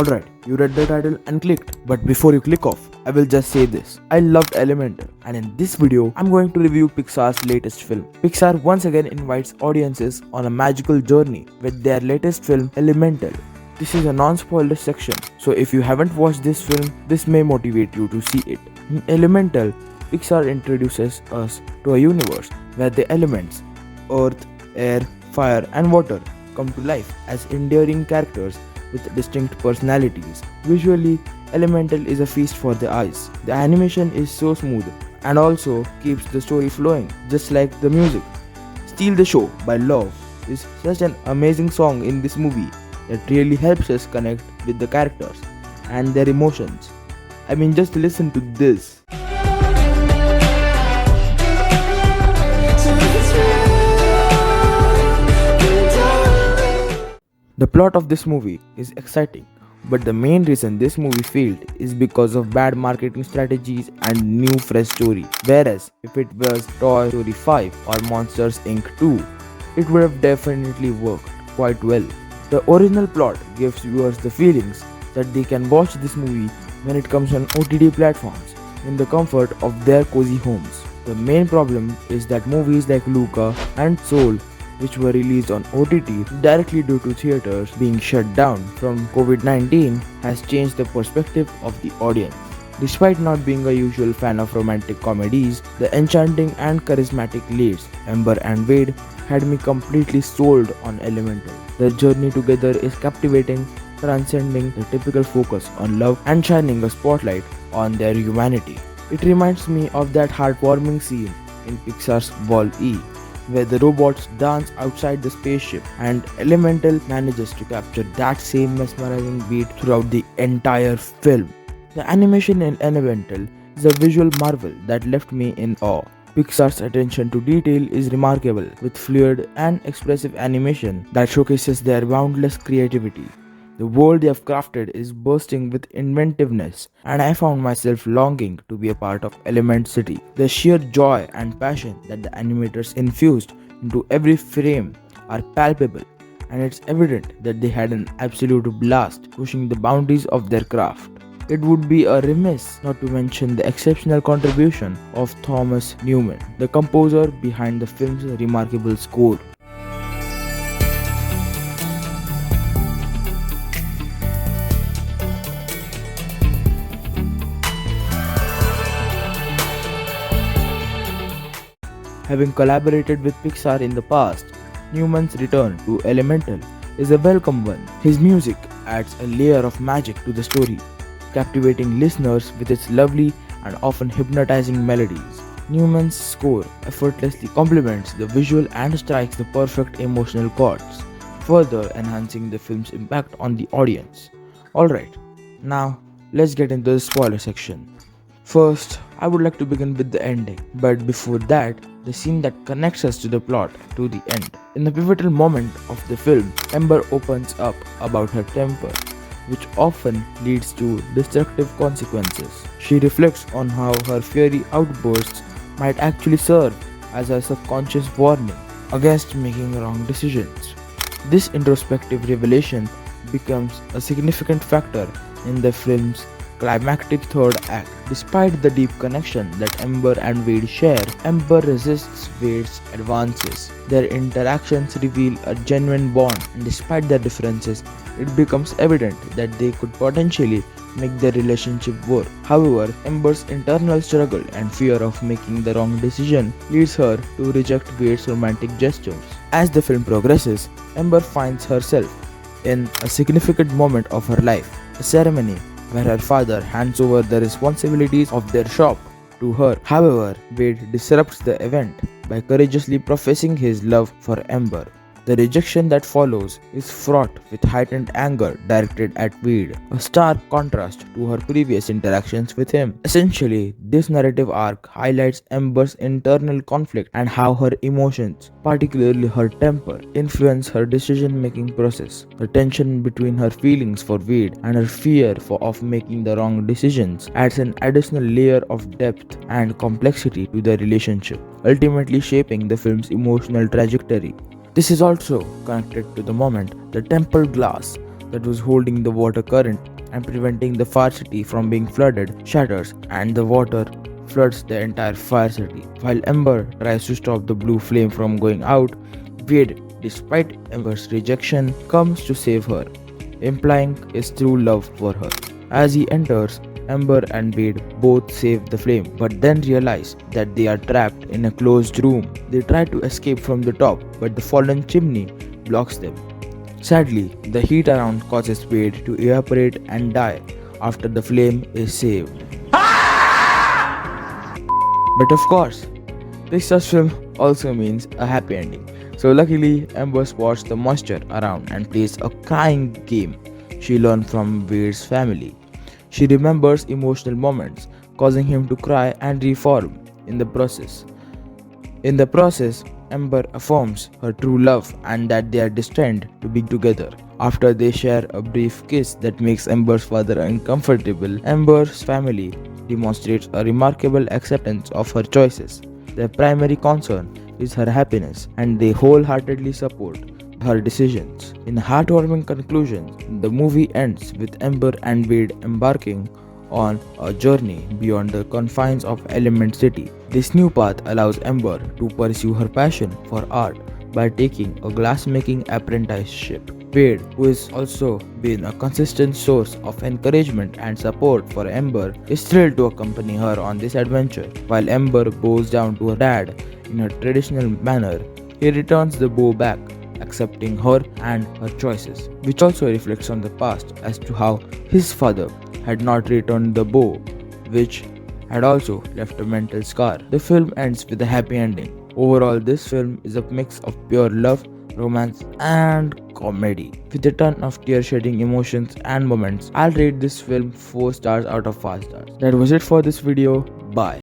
Alright, you read the title and clicked, but before you click off, I will just say this. I loved Elemental, and in this video, I'm going to review Pixar's latest film. Pixar once again invites audiences on a magical journey with their latest film, Elemental. This is a non-spoiler section, so if you haven't watched this film, this may motivate you to see it. In Elemental, Pixar introduces us to a universe where the elements, earth, air, fire, and water come to life as enduring characters with distinct personalities. Visually, Elemental is a feast for the eyes. The animation is so smooth and also keeps the story flowing, just like the music. Steal the Show by Love is such an amazing song in this movie that really helps us connect with the characters and their emotions. I mean, just listen to this. The plot of this movie is exciting, but the main reason this movie failed is because of bad marketing strategies and new fresh story. Whereas if it was Toy Story 5 or Monsters Inc. 2, it would have definitely worked quite well. The original plot gives viewers the feelings that they can watch this movie when it comes on OTT platforms in the comfort of their cozy homes. The main problem is that movies like Luca and Soul, which were released on OTT directly due to theaters being shut down from COVID-19, has changed the perspective of the audience. Despite not being a usual fan of romantic comedies, the enchanting and charismatic leads, Ember and Wade, had me completely sold on Elemental. The journey together is captivating, transcending the typical focus on love and shining a spotlight on their humanity. It reminds me of that heartwarming scene in Pixar's Wall-E, where the robots dance outside the spaceship, and Elemental manages to capture that same mesmerizing beat throughout the entire film. The animation in Elemental is a visual marvel that left me in awe. Pixar's attention to detail is remarkable, with fluid and expressive animation that showcases their boundless creativity. The world they have crafted is bursting with inventiveness, and I found myself longing to be a part of Element City. The sheer joy and passion that the animators infused into every frame are palpable, and it's evident that they had an absolute blast pushing the boundaries of their craft. It would be a remiss not to mention the exceptional contribution of Thomas Newman, the composer behind the film's remarkable score. Having collaborated with Pixar in the past, Newman's return to Elemental is a welcome one. His music adds a layer of magic to the story, captivating listeners with its lovely and often hypnotizing melodies. Newman's score effortlessly complements the visual and strikes the perfect emotional chords, further enhancing the film's impact on the audience. Alright, now let's get into the spoiler section. First, I would like to begin with the ending, but before that, the scene that connects us to the plot to the end. In the pivotal moment of the film, Ember opens up about her temper, which often leads to destructive consequences. She reflects on how her fiery outbursts might actually serve as a subconscious warning against making wrong decisions. This introspective revelation becomes a significant factor in the film's climactic third act. Despite the deep connection that Ember and Wade share, Ember resists Wade's advances. Their interactions reveal a genuine bond, and despite their differences, it becomes evident that they could potentially make their relationship work. However, Ember's internal struggle and fear of making the wrong decision leads her to reject Wade's romantic gestures. As the film progresses, Ember finds herself in a significant moment of her life, a ceremony where her father hands over the responsibilities of their shop to her. However, Wade disrupts the event by courageously professing his love for Ember. The rejection that follows is fraught with heightened anger directed at Wade, a stark contrast to her previous interactions with him. Essentially, this narrative arc highlights Ember's internal conflict and how her emotions, particularly her temper, influence her decision-making process. The tension between her feelings for Wade and her fear of making the wrong decisions adds an additional layer of depth and complexity to the relationship, ultimately shaping the film's emotional trajectory. This is also connected to the moment the temple glass that was holding the water current and preventing the fire city from being flooded shatters, and the water floods the entire fire city. While Ember tries to stop the blue flame from going out, Wade, despite Ember's rejection, comes to save her, implying his true love for her. As he enters, Ember and Wade both save the flame, but then realize that they are trapped in a closed room. They try to escape from the top, but the fallen chimney blocks them. Sadly, the heat around causes Wade to evaporate and die after the flame is saved. But of course, Pixar's film also means a happy ending. So luckily, Ember spots the monster around and plays a crying game she learned from Wade's family. She remembers emotional moments, causing him to cry and reform in the process. In the process, Ember affirms her true love and that they are destined to be together. After they share a brief kiss that makes Ember's father uncomfortable, Ember's family demonstrates a remarkable acceptance of her choices. Their primary concern is her happiness, and they wholeheartedly support her decisions. In a heartwarming conclusion, the movie ends with Ember and Wade embarking on a journey beyond the confines of Element City. This new path allows Ember to pursue her passion for art by taking a glassmaking apprenticeship. Wade, who has also been a consistent source of encouragement and support for Ember, is thrilled to accompany her on this adventure. While Ember bows down to her dad in a traditional manner, he returns the bow back, accepting her and her choices, which also reflects on the past as to how his father had not returned the bow, which had also left a mental scar. The film ends with a happy ending. Overall, this film is a mix of pure love, romance, and comedy, with a ton of tear-shedding emotions and moments. I'll rate this film 4 stars out of 5 stars. That was it for this video. Bye.